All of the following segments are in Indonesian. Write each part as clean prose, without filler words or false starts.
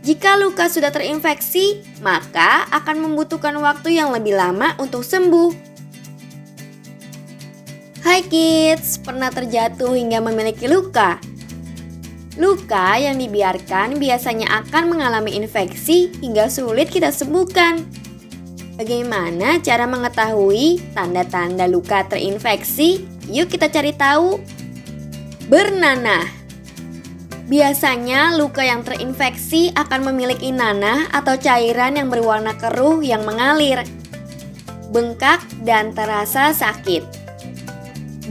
Jika luka sudah terinfeksi, maka akan membutuhkan waktu yang lebih lama untuk sembuh. Hai kids, pernah terjatuh hingga memiliki luka? Luka yang dibiarkan biasanya akan mengalami infeksi hingga sulit kita sembuhkan. Bagaimana cara mengetahui tanda-tanda luka terinfeksi? Yuk kita cari tahu. Bernanah. Biasanya luka yang terinfeksi akan memiliki nanah atau cairan yang berwarna keruh yang mengalir, bengkak dan terasa sakit.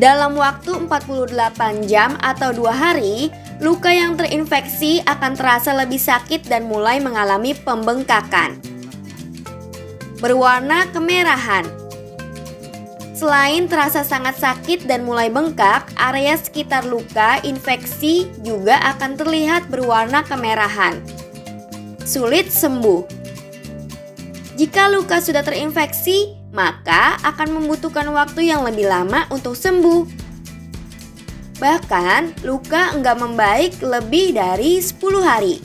Dalam waktu 48 jam atau 2 hari, luka yang terinfeksi akan terasa lebih sakit dan mulai mengalami pembengkakan. Berwarna kemerahan. Selain terasa sangat sakit dan mulai bengkak, area sekitar luka infeksi juga akan terlihat berwarna kemerahan. Sulit sembuh. Jika luka sudah terinfeksi, maka akan membutuhkan waktu yang lebih lama untuk sembuh. Bahkan, luka enggak membaik lebih dari 10 hari.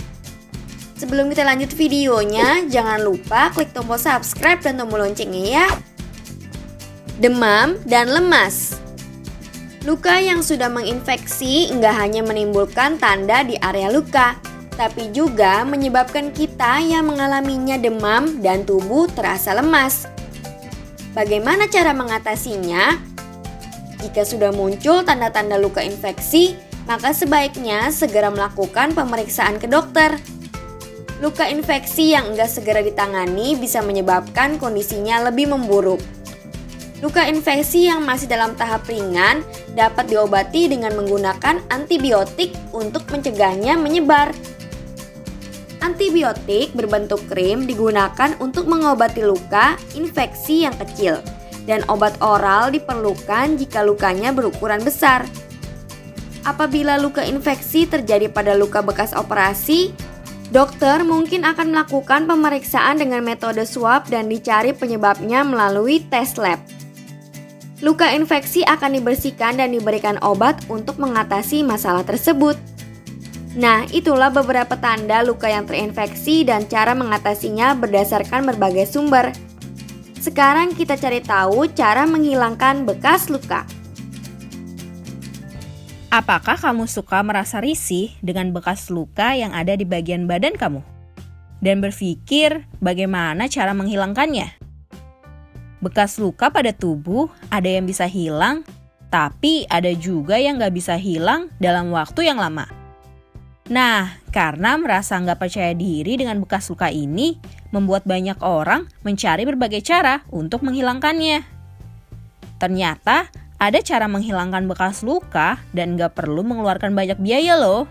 Sebelum kita lanjut videonya, jangan lupa klik tombol subscribe dan tombol loncengnya ya. Demam dan lemas. Luka yang sudah menginfeksi enggak hanya menimbulkan tanda di area luka, tapi juga menyebabkan kita yang mengalaminya demam dan tubuh terasa lemas. Bagaimana cara mengatasinya? Jika sudah muncul tanda-tanda luka infeksi, maka sebaiknya segera melakukan pemeriksaan ke dokter. Luka infeksi yang enggak segera ditangani bisa menyebabkan kondisinya lebih memburuk. Luka infeksi yang masih dalam tahap ringan dapat diobati dengan menggunakan antibiotik untuk mencegahnya menyebar. Antibiotik berbentuk krim digunakan untuk mengobati luka infeksi yang kecil, dan obat oral diperlukan jika lukanya berukuran besar. Apabila luka infeksi terjadi pada luka bekas operasi, dokter mungkin akan melakukan pemeriksaan dengan metode swab dan dicari penyebabnya melalui tes lab. Luka infeksi akan dibersihkan dan diberikan obat untuk mengatasi masalah tersebut. Nah, itulah beberapa tanda luka yang terinfeksi dan cara mengatasinya berdasarkan berbagai sumber. Sekarang kita cari tahu cara menghilangkan bekas luka. Apakah kamu suka merasa risih dengan bekas luka yang ada di bagian badan kamu? Dan berpikir bagaimana cara menghilangkannya? Bekas luka pada tubuh ada yang bisa hilang, tapi ada juga yang nggak bisa hilang dalam waktu yang lama. Nah, karena merasa nggak percaya diri dengan bekas luka ini, membuat banyak orang mencari berbagai cara untuk menghilangkannya. Ternyata ada cara menghilangkan bekas luka dan nggak perlu mengeluarkan banyak biaya loh.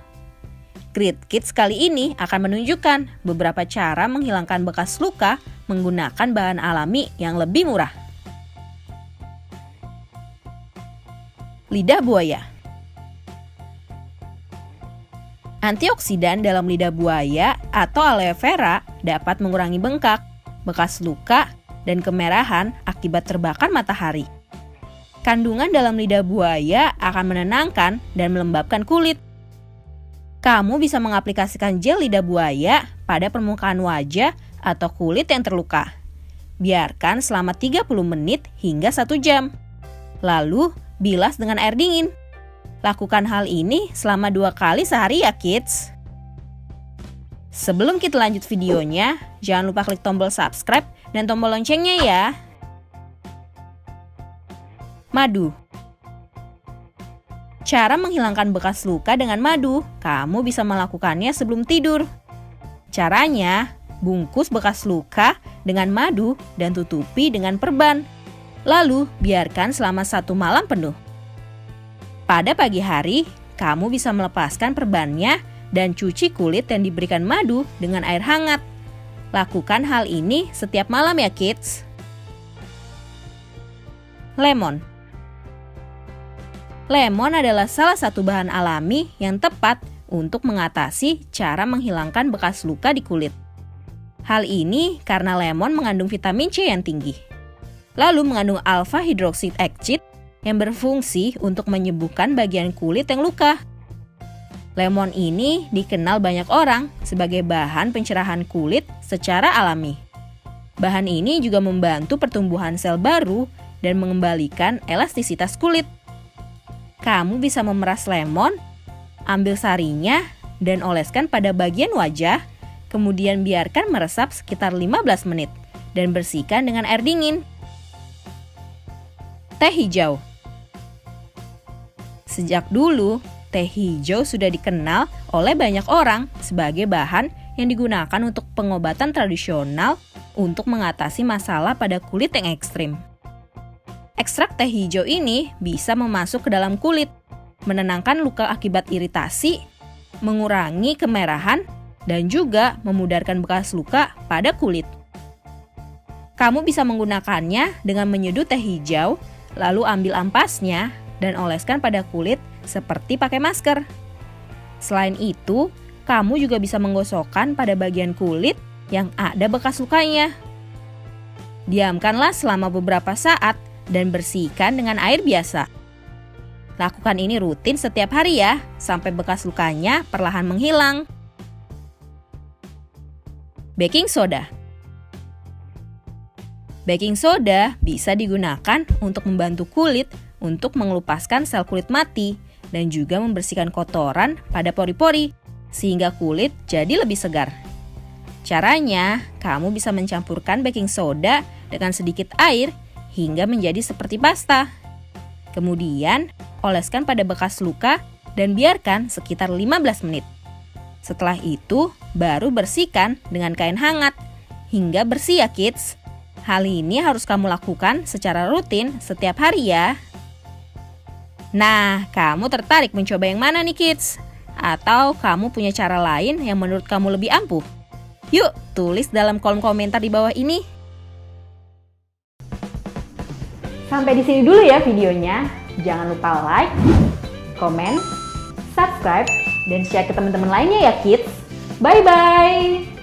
Great Kids kali ini akan menunjukkan beberapa cara menghilangkan bekas luka menggunakan bahan alami yang lebih murah. Lidah buaya. Antioksidan dalam lidah buaya atau aloe vera dapat mengurangi bengkak, bekas luka, dan kemerahan akibat terbakar matahari. Kandungan dalam lidah buaya akan menenangkan dan melembabkan kulit. Kamu bisa mengaplikasikan gel lidah buaya pada permukaan wajah atau kulit yang terluka. Biarkan selama 30 menit hingga 1 jam. Lalu, bilas dengan air dingin. Lakukan hal ini selama 2 kali sehari ya kids. Sebelum kita lanjut videonya, jangan lupa klik tombol subscribe dan tombol loncengnya ya. Madu. Cara menghilangkan bekas luka dengan madu, kamu bisa melakukannya sebelum tidur. Caranya, bungkus bekas luka dengan madu dan tutupi dengan perban. Lalu, biarkan selama 1 malam penuh. Pada pagi hari, kamu bisa melepaskan perbannya dan cuci kulit yang diberikan madu dengan air hangat. Lakukan hal ini setiap malam ya kids. Lemon. Lemon adalah salah satu bahan alami yang tepat untuk mengatasi cara menghilangkan bekas luka di kulit. Hal ini karena lemon mengandung vitamin C yang tinggi. Lalu mengandung alpha hydroxy acid yang berfungsi untuk menyembuhkan bagian kulit yang luka. Lemon ini dikenal banyak orang sebagai bahan pencerahan kulit secara alami. Bahan ini juga membantu pertumbuhan sel baru dan mengembalikan elastisitas kulit. Kamu bisa memeras lemon, ambil sarinya, dan oleskan pada bagian wajah, kemudian biarkan meresap sekitar 15 menit, dan bersihkan dengan air dingin. Teh hijau. Sejak dulu, teh hijau sudah dikenal oleh banyak orang sebagai bahan yang digunakan untuk pengobatan tradisional untuk mengatasi masalah pada kulit yang ekstrim. Ekstrak teh hijau ini bisa memasuk ke dalam kulit, menenangkan luka akibat iritasi, mengurangi kemerahan, dan juga memudarkan bekas luka pada kulit. Kamu bisa menggunakannya dengan menyeduh teh hijau, lalu ambil ampasnya dan oleskan pada kulit seperti pakai masker. Selain itu, kamu juga bisa menggosokkan pada bagian kulit yang ada bekas lukanya. Diamkanlah selama beberapa saat dan bersihkan dengan air biasa. Lakukan ini rutin setiap hari ya, sampai bekas lukanya perlahan menghilang. Baking soda. Baking soda bisa digunakan untuk membantu kulit untuk mengelupaskan sel kulit mati dan juga membersihkan kotoran pada pori-pori sehingga kulit jadi lebih segar. Caranya, kamu bisa mencampurkan baking soda dengan sedikit air hingga menjadi seperti pasta. Kemudian, oleskan pada bekas luka dan biarkan sekitar 15 menit. Setelah itu, baru bersihkan dengan kain hangat hingga bersih ya kids. Hal ini harus kamu lakukan secara rutin setiap hari ya. Nah, kamu tertarik mencoba yang mana nih kids? Atau kamu punya cara lain yang menurut kamu lebih ampuh? Yuk, tulis dalam kolom komentar di bawah ini. Sampai di sini dulu ya videonya. Jangan lupa like, comment, subscribe, dan share ke teman-teman lainnya ya kids. Bye-bye!